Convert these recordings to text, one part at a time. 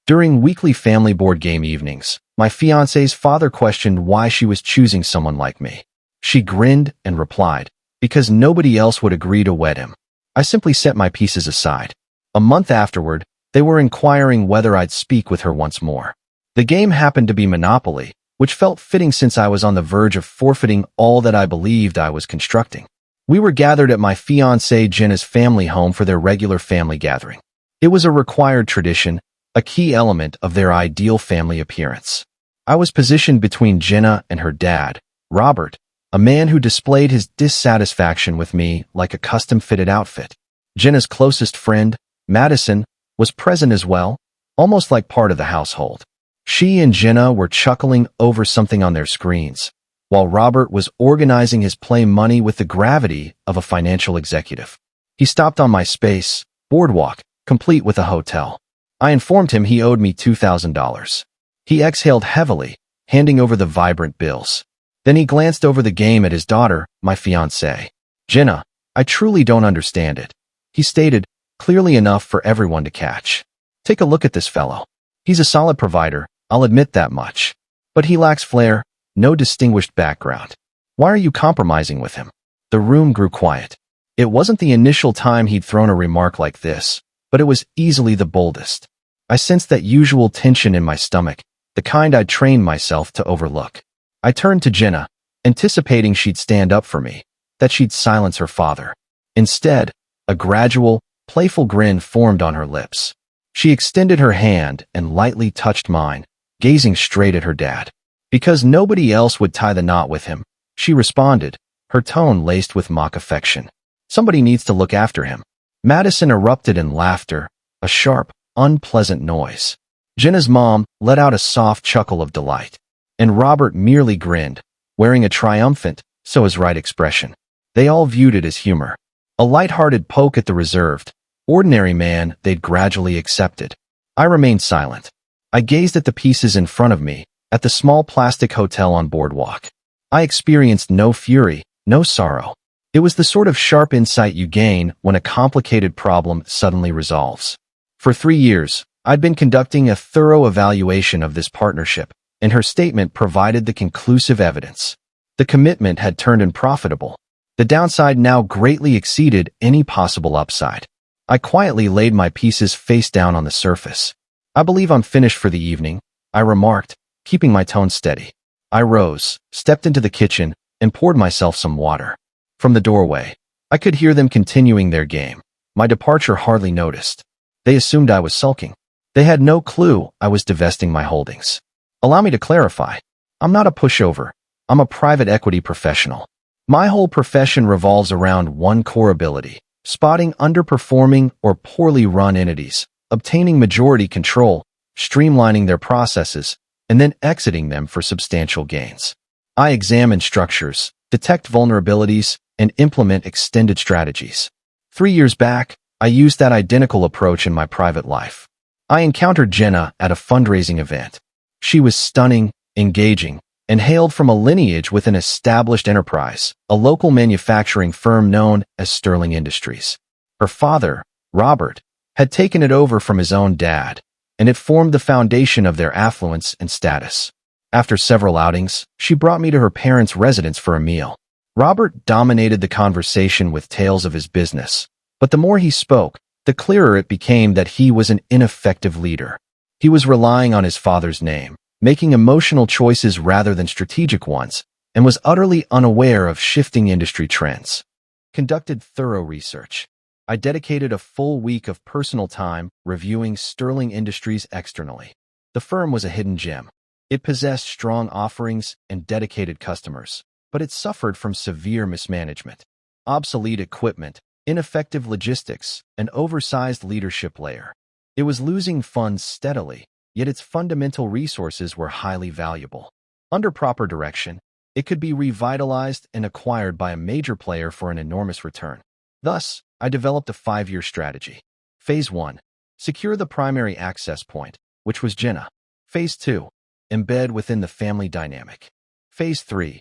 During weekly family board game evenings, my fiancée's father questioned why she was choosing someone like me. She grinned and replied, because nobody else would agree to wed him. I simply set my pieces aside. A month afterward, they were inquiring whether I'd speak with her once more. The game happened to be Monopoly, which felt fitting since I was on the verge of forfeiting all that I believed I was constructing. We were gathered at my fiancée Jenna's family home for their regular family gathering. It was a required tradition, a key element of their ideal family appearance. I was positioned between Jenna and her dad, Robert, a man who displayed his dissatisfaction with me like a custom-fitted outfit. Jenna's closest friend, Madison, was present as well, almost like part of the household. She and Jenna were chuckling over something on their screens, while Robert was organizing his play money with the gravity of a financial executive. He stopped on my space, boardwalk, complete with a hotel. I informed him he owed me $2,000. He exhaled heavily, handing over the vibrant bills. Then he glanced over the game at his daughter, my fiancée. Jenna, I truly don't understand it, he stated, clearly enough for everyone to catch. Take a look at this fellow. He's a solid provider, I'll admit that much. But he lacks flair, no distinguished background. Why are you compromising with him? The room grew quiet. It wasn't the initial time he'd thrown a remark like this, but it was easily the boldest. I sensed that usual tension in my stomach, the kind I'd trained myself to overlook. I turned to Jenna, anticipating she'd stand up for me, that she'd silence her father. Instead, a gradual, playful grin formed on her lips. She extended her hand and lightly touched mine, gazing straight at her dad. Because nobody else would tie the knot with him, she responded, her tone laced with mock affection. Somebody needs to look after him. Madison erupted in laughter, a sharp, unpleasant noise. Jenna's mom let out a soft chuckle of delight, and Robert merely grinned, wearing a triumphant, so is right expression. They all viewed it as humor, a light-hearted poke at the reserved, ordinary man they'd gradually accepted. I remained silent. I gazed at the pieces in front of me, at the small plastic hotel on Boardwalk. I experienced no fury, no sorrow. It was the sort of sharp insight you gain when a complicated problem suddenly resolves. For 3 years, I'd been conducting a thorough evaluation of this partnership, and her statement provided the conclusive evidence. The commitment had turned unprofitable. The downside now greatly exceeded any possible upside. I quietly laid my pieces face down on the surface. I believe I'm finished for the evening, I remarked, keeping my tone steady. I rose, stepped into the kitchen, and poured myself some water. From the doorway, I could hear them continuing their game. My departure hardly noticed. They assumed I was sulking. They had no clue I was divesting my holdings. Allow me to clarify. I'm not a pushover. I'm a private equity professional. My whole profession revolves around one core ability: spotting underperforming or poorly run entities, obtaining majority control, streamlining their processes, and then exiting them for substantial gains. I examine structures, detect vulnerabilities, and implement extended strategies. 3 years back, I used that identical approach in my private life. I encountered Jenna at a fundraising event. She was stunning, engaging, and hailed from a lineage with an established enterprise, a local manufacturing firm known as Sterling Industries. Her father, Robert, had taken it over from his own dad, and it formed the foundation of their affluence and status. After several outings, she brought me to her parents' residence for a meal. Robert dominated the conversation with tales of his business, but the more he spoke, the clearer it became that he was an ineffective leader. He was relying on his father's name, making emotional choices rather than strategic ones, and was utterly unaware of shifting industry trends. Conducted thorough research. I dedicated a full week of personal time reviewing Sterling Industries externally. The firm was a hidden gem. It possessed strong offerings and dedicated customers, but it suffered from severe mismanagement. Obsolete equipment, ineffective logistics, an oversized leadership layer. It was losing funds steadily, yet its fundamental resources were highly valuable. Under proper direction, it could be revitalized and acquired by a major player for an enormous return. Thus, I developed a 5-year strategy. Phase 1. Secure the primary access point, which was Jenna. Phase 2. Embed within the family dynamic. Phase 3.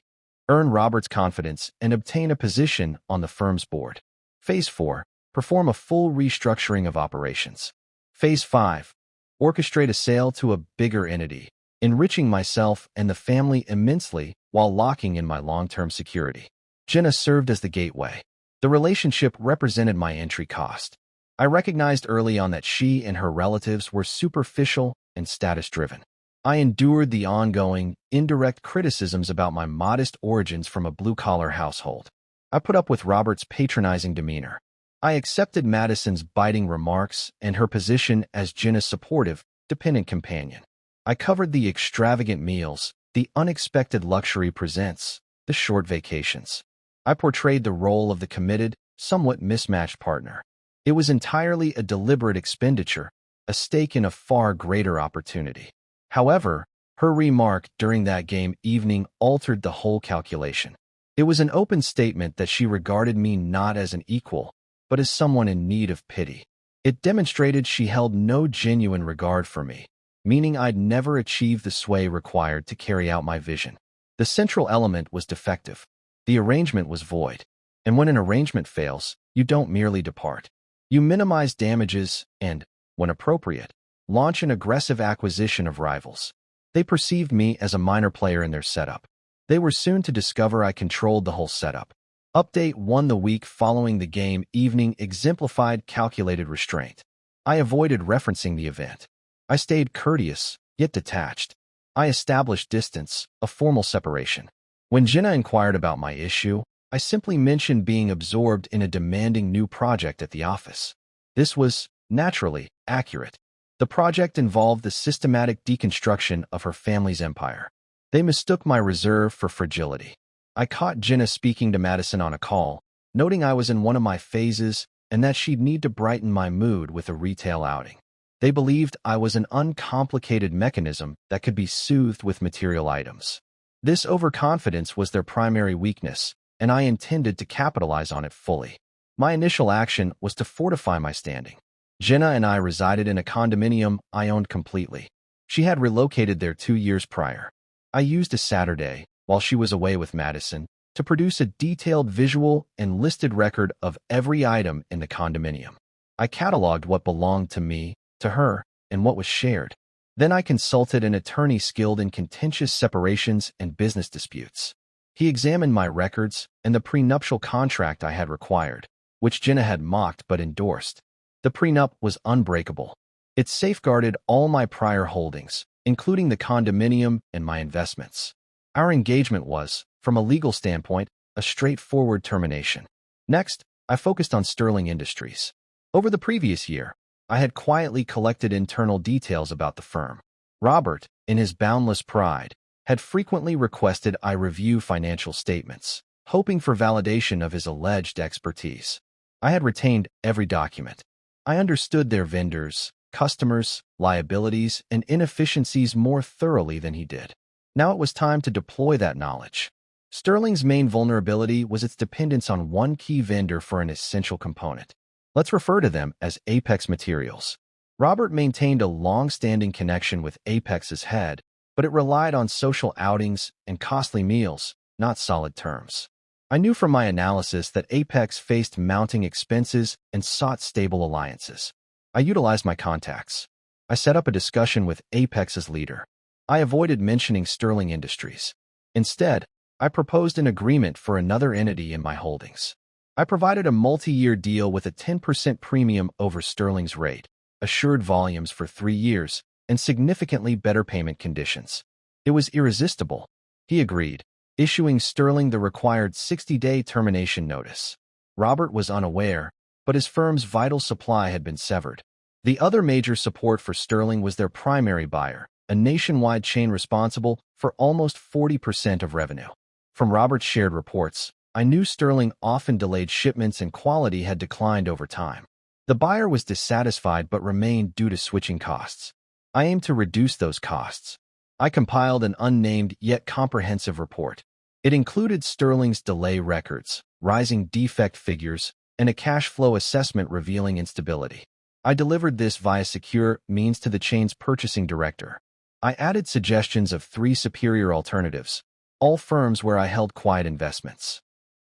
Earn Robert's confidence and obtain a position on the firm's board. Phase 4. Perform a full restructuring of operations. Phase 5. orchestrate a sale to a bigger entity, enriching myself and the family immensely while locking in my long-term security. Jenna served as the gateway. The relationship represented my entry cost. I recognized early on that she and her relatives were superficial and status-driven. I endured the ongoing, indirect criticisms about my modest origins from a blue-collar household. I put up with Robert's patronizing demeanor. I accepted Madison's biting remarks and her position as Jenna's supportive, dependent companion. I covered the extravagant meals, the unexpected luxury presents, the short vacations. I portrayed the role of the committed, somewhat mismatched partner. It was entirely a deliberate expenditure, a stake in a far greater opportunity. However, her remark during that game evening altered the whole calculation. It was an open statement that she regarded me not as an equal, but as someone in need of pity. It demonstrated she held no genuine regard for me, meaning I'd never achieve the sway required to carry out my vision. The central element was defective. The arrangement was void. And when an arrangement fails, you don't merely depart. You minimize damages and, when appropriate, launch an aggressive acquisition of rivals. They perceived me as a minor player in their setup. They were soon to discover I controlled the whole setup. Update 1. The week following the game evening exemplified calculated restraint. I avoided referencing the event. I stayed courteous, yet detached. I established distance, a formal separation. When Jenna inquired about my issue, I simply mentioned being absorbed in a demanding new project at the office. This was, naturally, accurate. The project involved the systematic deconstruction of her family's empire. They mistook my reserve for fragility. I caught Jenna speaking to Madison on a call, noting I was in one of my phases and that she'd need to brighten my mood with a retail outing. They believed I was an uncomplicated mechanism that could be soothed with material items. This overconfidence was their primary weakness, and I intended to capitalize on it fully. My initial action was to fortify my standing. Jenna and I resided in a condominium I owned completely. She had relocated there 2 years prior. I used a Saturday, while she was away with Madison, to produce a detailed visual and listed record of every item in the condominium. I cataloged what belonged to me, to her, and what was shared. Then I consulted an attorney skilled in contentious separations and business disputes. He examined my records and the prenuptial contract I had required, which Jenna had mocked but endorsed. The prenup was unbreakable. It safeguarded all my prior holdings, including the condominium and my investments. Our engagement was, from a legal standpoint, a straightforward termination. Next, I focused on Sterling Industries. Over the previous year, I had quietly collected internal details about the firm. Robert, in his boundless pride, had frequently requested I review financial statements, hoping for validation of his alleged expertise. I had retained every document. I understood their vendors, customers, liabilities, and inefficiencies more thoroughly than he did. Now it was time to deploy that knowledge. Sterling's main vulnerability was its dependence on one key vendor for an essential component. Let's refer to them as Apex Materials. Robert maintained a long-standing connection with Apex's head, but it relied on social outings and costly meals, not solid terms. I knew from my analysis that Apex faced mounting expenses and sought stable alliances. I utilized my contacts. I set up a discussion with Apex's leader. I avoided mentioning Sterling Industries. Instead, I proposed an agreement for another entity in my holdings. I provided a multi-year deal with a 10% premium over Sterling's rate, assured volumes for 3 years, and significantly better payment conditions. It was irresistible. He agreed, issuing Sterling the required 60-day termination notice. Robert was unaware, but his firm's vital supply had been severed. The other major support for Sterling was their primary buyer, a nationwide chain responsible for almost 40% of revenue. From Robert's shared reports, I knew Sterling often delayed shipments and quality had declined over time. The buyer was dissatisfied but remained due to switching costs. I aimed to reduce those costs. I compiled an unnamed yet comprehensive report. It included Sterling's delay records, rising defect figures, and a cash flow assessment revealing instability. I delivered this via secure means to the chain's purchasing director. I added suggestions of 3 superior alternatives, all firms where I held quiet investments.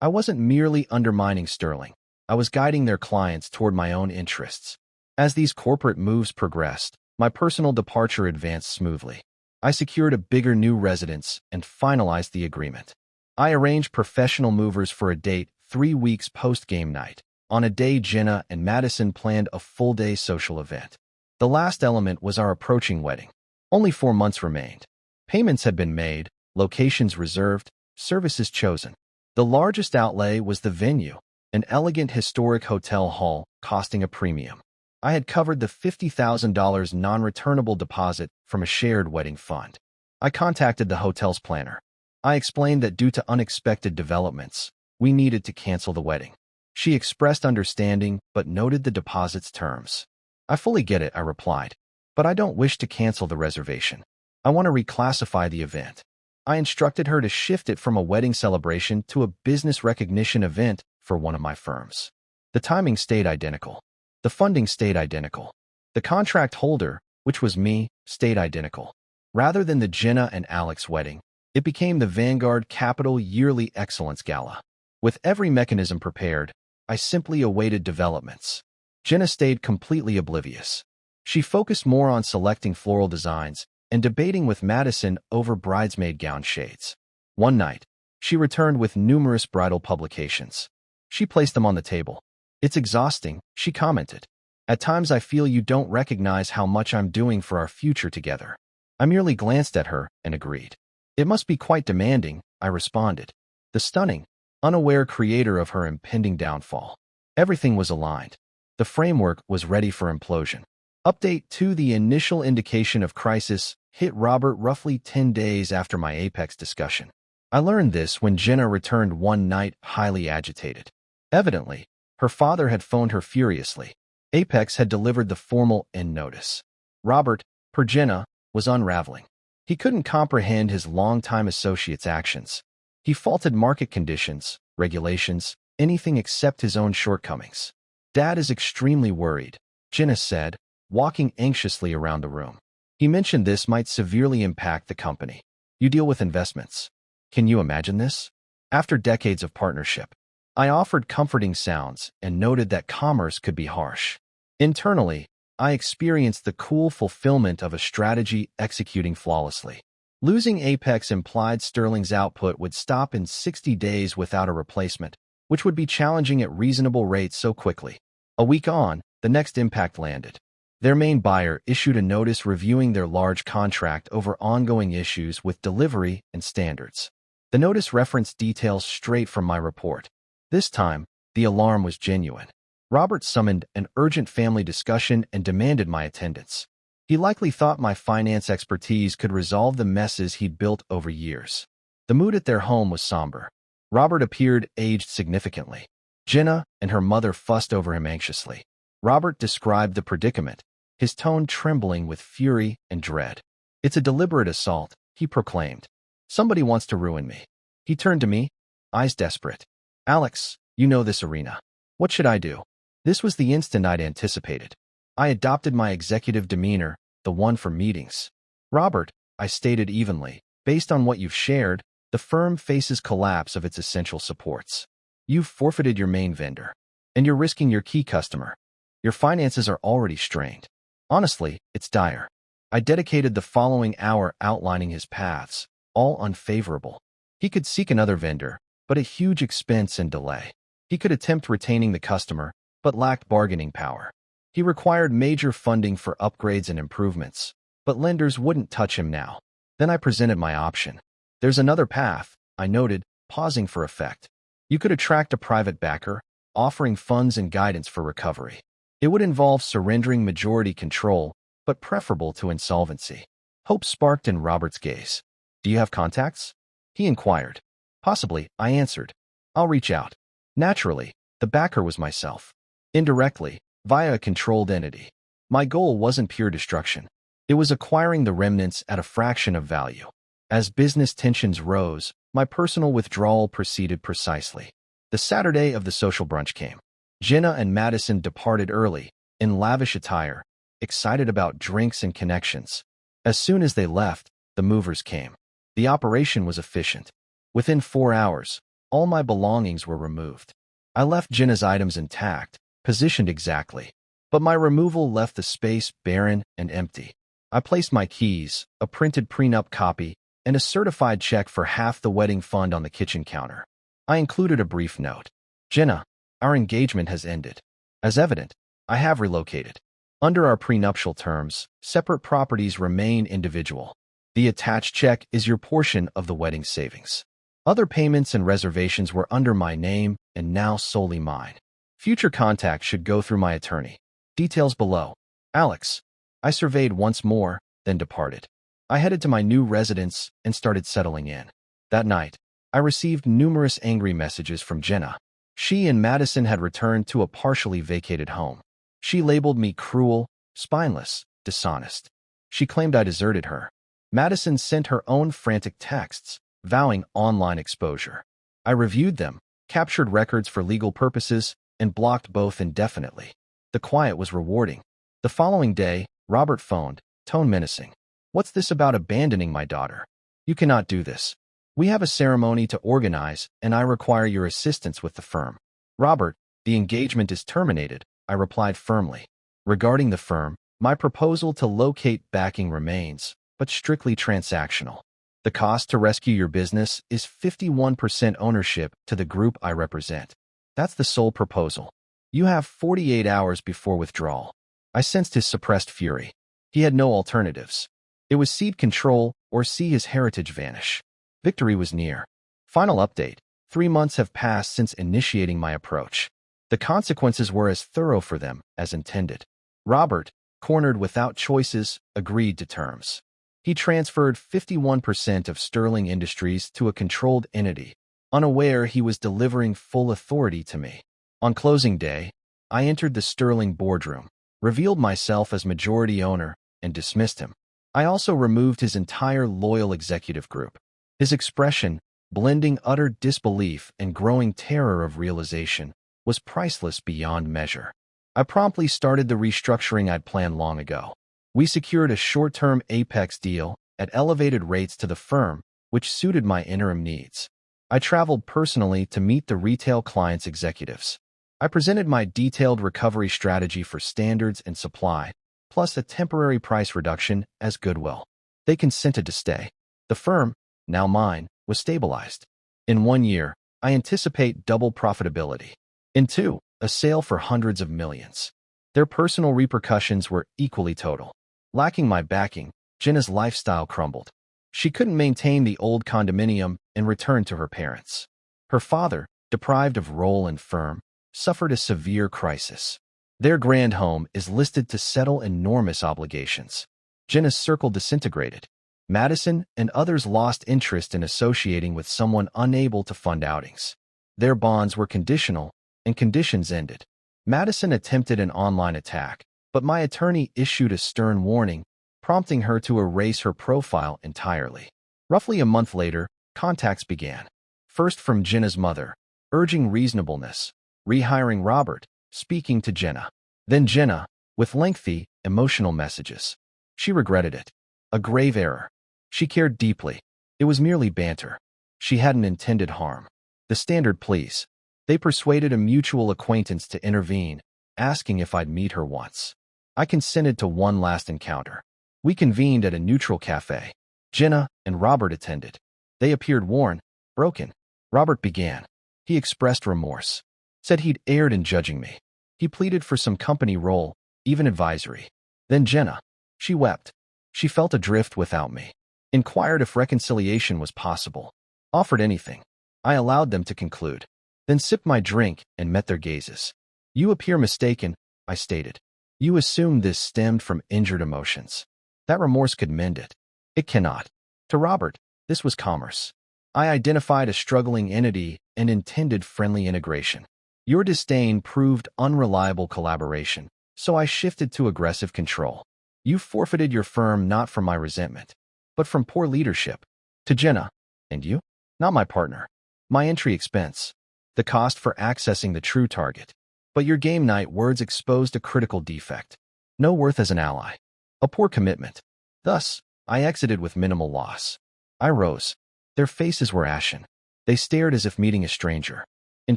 I wasn't merely undermining Sterling. I was guiding their clients toward my own interests. As these corporate moves progressed, My personal departure advanced smoothly. I secured a bigger new residence and finalized the agreement. I arranged professional movers for a date 3 weeks post-game night. On a day, Jenna and Madison planned a full-day social event. The last element was our approaching wedding. Only 4 months remained. Payments had been made, locations reserved, services chosen. The largest outlay was the venue, an elegant historic hotel hall costing a premium. I had covered the $50,000 non-returnable deposit from a shared wedding fund. I contacted the hotel's planner. I explained that due to unexpected developments, we needed to cancel the wedding. She expressed understanding but noted the deposit's terms. I fully get it, I replied, but I don't wish to cancel the reservation. I want to reclassify the event. I instructed her to shift it from a wedding celebration to a business recognition event for one of my firms. The timing stayed identical. The funding stayed identical. The contract holder, which was me, stayed identical. Rather than the Jenna and Alex wedding, it became the Vanguard Capital Yearly Excellence Gala. With every mechanism prepared, I simply awaited developments. Jenna stayed completely oblivious. She focused more on selecting floral designs and debating with Madison over bridesmaid gown shades. One night, she returned with numerous bridal publications. She placed them on the table. "It's exhausting," she commented. "At times I feel you don't recognize how much I'm doing for our future together." I merely glanced at her and agreed. "It must be quite demanding," I responded, the stunning, unaware creator of her impending downfall. Everything was aligned. The framework was ready for implosion. Update 2: The initial indication of crisis hit Robert roughly 10 days after my Apex discussion. I learned this when Jenna returned one night highly agitated. Evidently, her father had phoned her furiously. Apex had delivered the formal end notice. Robert, per Jenna, was unraveling. He couldn't comprehend his longtime associate's actions. He faulted market conditions, regulations, anything except his own shortcomings. "Dad is extremely worried," Jenna said, walking anxiously around the room. "He mentioned this might severely impact the company. You deal with investments. Can you imagine this?" After decades of partnership, I offered comforting sounds and noted that commerce could be harsh. Internally, I experienced the cool fulfillment of a strategy executing flawlessly. Losing Apex implied Sterling's output would stop in 60 days without a replacement, which would be challenging at reasonable rates so quickly. A week on, the next impact landed. Their main buyer issued a notice reviewing their large contract over ongoing issues with delivery and standards. The notice referenced details straight from my report. This time, the alarm was genuine. Robert summoned an urgent family discussion and demanded my attendance. He likely thought my finance expertise could resolve the messes he'd built over years. The mood at their home was somber. Robert appeared aged significantly. Jenna and her mother fussed over him anxiously. Robert described the predicament, his tone trembling with fury and dread. "It's a deliberate assault," he proclaimed. "Somebody wants to ruin me." He turned to me, eyes desperate. "Alex, you know this arena. What should I do?" This was the instant I'd anticipated. I adopted my executive demeanor, the one for meetings. "Robert," I stated evenly, "based on what you've shared, the firm faces collapse of its essential supports. You've forfeited your main vendor, and you're risking your key customer. Your finances are already strained. Honestly, it's dire." I dedicated the following hour outlining his paths, all unfavorable. He could seek another vendor, but at huge expense and delay. He could attempt retaining the customer, but lacked bargaining power. He required major funding for upgrades and improvements, but lenders wouldn't touch him now. Then I presented my option. "There's another path," I noted, pausing for effect. "You could attract a private backer, offering funds and guidance for recovery. It would involve surrendering majority control, but preferable to insolvency." Hope sparked in Robert's gaze. "Do you have contacts?" he inquired. "Possibly," I answered. "I'll reach out." Naturally, the backer was myself. Indirectly, via a controlled entity. My goal wasn't pure destruction. It was acquiring the remnants at a fraction of value. As business tensions rose, my personal withdrawal proceeded precisely. The Saturday of the social brunch came. Jenna and Madison departed early, in lavish attire, excited about drinks and connections. As soon as they left, the movers came. The operation was efficient. Within 4 hours, all my belongings were removed. I left Jenna's items intact, positioned exactly. But my removal left the space barren and empty. I placed my keys, a printed prenup copy, and a certified check for half the wedding fund on the kitchen counter. I included a brief note. Jenna, our engagement has ended. As evident, I have relocated. Under our prenuptial terms, separate properties remain individual. The attached check is your portion of the wedding savings. Other payments and reservations were under my name and now solely mine. Future contact should go through my attorney. Details below. Alex. I surveyed once more, then departed. I headed to my new residence and started settling in. That night, I received numerous angry messages from Jenna. She and Madison had returned to a partially vacated home. She labeled me cruel, spineless, dishonest. She claimed I deserted her. Madison sent her own frantic texts, vowing online exposure. I reviewed them, captured records for legal purposes, and blocked both indefinitely. The quiet was rewarding. The following day, Robert phoned, tone menacing. What's this about abandoning my daughter? You cannot do this. We have a ceremony to organize, and I require your assistance with the firm. Robert, the engagement is terminated, I replied firmly. Regarding the firm, my proposal to locate backing remains, but strictly transactional. The cost to rescue your business is 51% ownership to the group I represent. That's the sole proposal. You have 48 hours before withdrawal. I sensed his suppressed fury. He had no alternatives. It was cede control or see his heritage vanish. Victory was near. Final update. 3 months have passed since initiating my approach. The consequences were as thorough for them as intended. Robert, cornered without choices, agreed to terms. He transferred 51% of Sterling Industries to a controlled entity, unaware he was delivering full authority to me. On closing day, I entered the Sterling boardroom, revealed myself as majority owner, and dismissed him. I also removed his entire loyal executive group. His expression, blending utter disbelief and growing terror of realization, was priceless beyond measure. I promptly started the restructuring I'd planned long ago. We secured a short-term Apex deal at elevated rates to the firm, which suited my interim needs. I traveled personally to meet the retail clients' executives. I presented my detailed recovery strategy for standards and supply, plus a temporary price reduction as goodwill. They consented to stay. The firm, now mine, was stabilized. In 1 year, I anticipate double profitability. In 2, a sale for hundreds of millions. Their personal repercussions were equally total. Lacking my backing, Jenna's lifestyle crumbled. She couldn't maintain the old condominium and returned to her parents. Her father, deprived of role and firm, suffered a severe crisis. Their grand home is listed to settle enormous obligations. Jenna's circle disintegrated. Madison and others lost interest in associating with someone unable to fund outings. Their bonds were conditional, and conditions ended. Madison attempted an online attack, but my attorney issued a stern warning, prompting her to erase her profile entirely. Roughly a month later, contacts began. First from Jenna's mother, urging reasonableness, rehiring Robert, speaking to Jenna. Then Jenna, with lengthy, emotional messages. She regretted it. A grave error. She cared deeply. It was merely banter. She hadn't intended harm. The standard pleas. They persuaded a mutual acquaintance to intervene, asking if I'd meet her once. I consented to one last encounter. We convened at a neutral cafe. Jenna and Robert attended. They appeared worn, broken. Robert began. He expressed remorse. Said he'd erred in judging me. He pleaded for some company role, even advisory. Then Jenna. She wept. She felt adrift without me. Inquired if reconciliation was possible. Offered anything. I allowed them to conclude. Then sipped my drink and met their gazes. You appear mistaken, I stated. You assume this stemmed from injured emotions. That remorse could mend it. It cannot. To Robert, this was commerce. I identified a struggling entity and intended friendly integration. Your disdain proved unreliable collaboration, so I shifted to aggressive control. You forfeited your firm not from my resentment, but from poor leadership. To Jenna. And you? Not my partner. My entry expense. The cost for accessing the true target. But your game night words exposed a critical defect. No worth as an ally. A poor commitment. Thus, I exited with minimal loss. I rose. Their faces were ashen. They stared as if meeting a stranger. In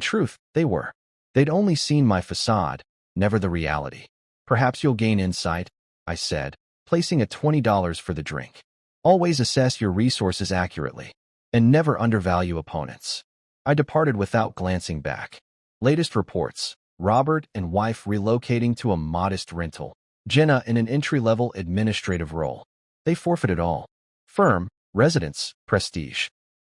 truth, they were. They'd only seen my facade, never the reality. Perhaps you'll gain insight, I said, placing a $20 for the drink. Always assess your resources accurately, and never undervalue opponents. I departed without glancing back. Latest reports: Robert and wife relocating to a modest rental. Jenna in an entry-level administrative role. They forfeited all. Firm, residence, prestige.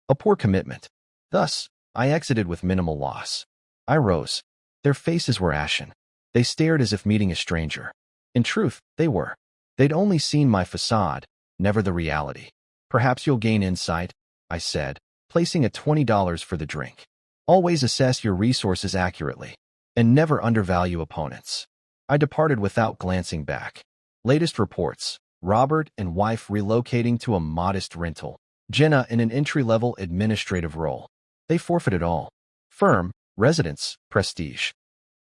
A poor commitment. Thus, I exited with minimal loss. I rose. Their faces were ashen. They stared as if meeting a stranger. In truth, they were. They'd only seen my facade, never the reality. Perhaps you'll gain insight, I said, placing a $20 for the drink. Always assess your resources accurately, and never undervalue opponents. I departed without glancing back. Latest reports: Robert and wife relocating to a modest rental. Jenna in an entry-level administrative role. They forfeited all. Firm, residence, prestige.